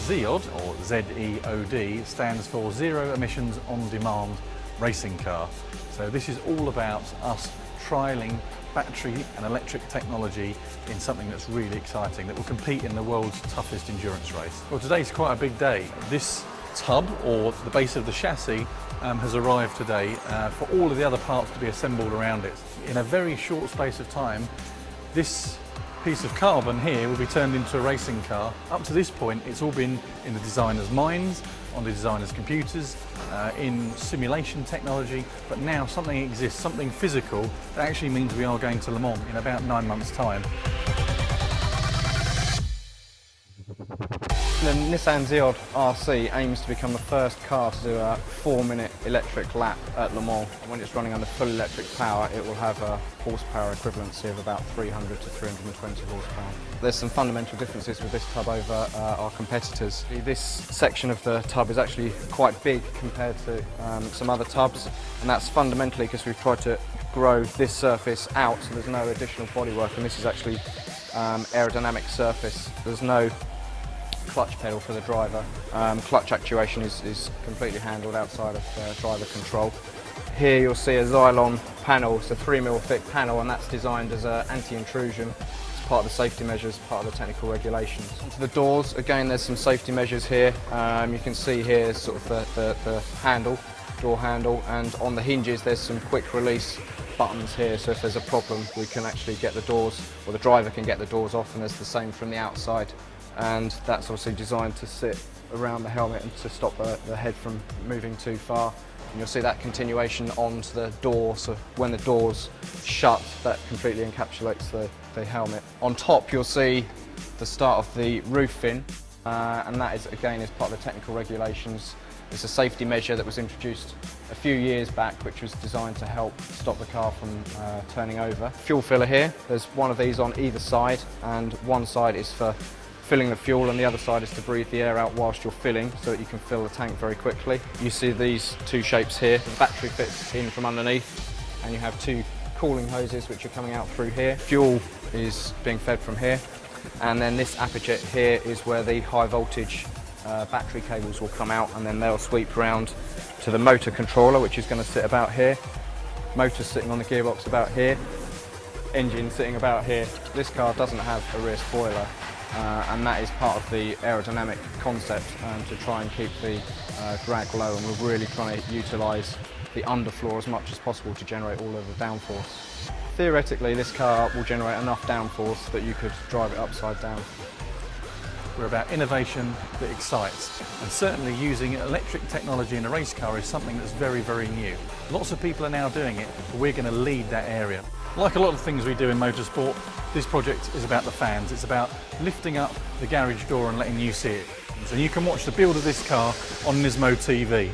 ZEOD, or ZEOD, stands for Zero Emissions On Demand Racing Car. So this is all about us trialling battery and electric technology in something that's really exciting, that will compete in the world's toughest endurance race. Well, today's quite a big day. This tub, or the base of the chassis, has arrived today for all of the other parts to be assembled around it. In a very short space of time, this piece of carbon here will be turned into a racing car. Up to this point, it's all been in the designer's minds, on the designer's computers, in simulation technology, but now something exists, something physical, that actually means we are going to Le Mans in about 9 months' time. The Nissan ZEOD RC aims to become the first car to do a 4-minute electric lap at Le Mans. When it's running under full electric power, it will have a horsepower equivalency of about 300 to 320 horsepower. There's some fundamental differences with this tub over our competitors. This section of the tub is actually quite big compared to some other tubs, and that's fundamentally because we've tried to grow this surface out so there's no additional bodywork, and this is actually aerodynamic surface. There's no clutch pedal for the driver. Clutch actuation is completely handled outside of driver control. Here you'll see a Xylon panel. It's a 3mm thick panel, and that's designed as an anti-intrusion. It's part of the safety measures, part of the technical regulations. Onto the doors, again there's some safety measures here. You can see here sort of the handle, door handle, and on the hinges there's some quick release buttons here, so if there's a problem we can actually get the doors, or the driver can get the doors off, and there's the same from the outside. And that's obviously designed to sit around the helmet and to stop the head from moving too far. And you'll see that continuation onto the door, so when the door's shut, that completely encapsulates the helmet. On top you'll see the start of the roof fin, and that is again is part of the technical regulations. It's a safety measure that was introduced a few years back, which was designed to help stop the car from turning over. Fuel filler here, there's one of these on either side, and one side is for filling the fuel and the other side is to breathe the air out whilst you're filling, so that you can fill the tank very quickly. You see these two shapes here. The battery fits in from underneath, and you have two cooling hoses which are coming out through here. Fuel is being fed from here, and then this aperture here is where the high voltage battery cables will come out, and then they'll sweep around to the motor controller, which is going to sit about here. Motor sitting on the gearbox about here. Engine sitting about here. This car doesn't have a rear spoiler. And that is part of the aerodynamic concept, to try and keep the drag low, and we're really trying to utilise the underfloor as much as possible to generate all of the downforce. Theoretically, this car will generate enough downforce that you could drive it upside down. We're about innovation that excites, and certainly using electric technology in a race car is something that's very, very new. Lots of people are now doing it, but we're going to lead that area. Like a lot of things we do in motorsport, this project is about the fans. It's about lifting up the garage door and letting you see it. So you can watch the build of this car on Nismo TV.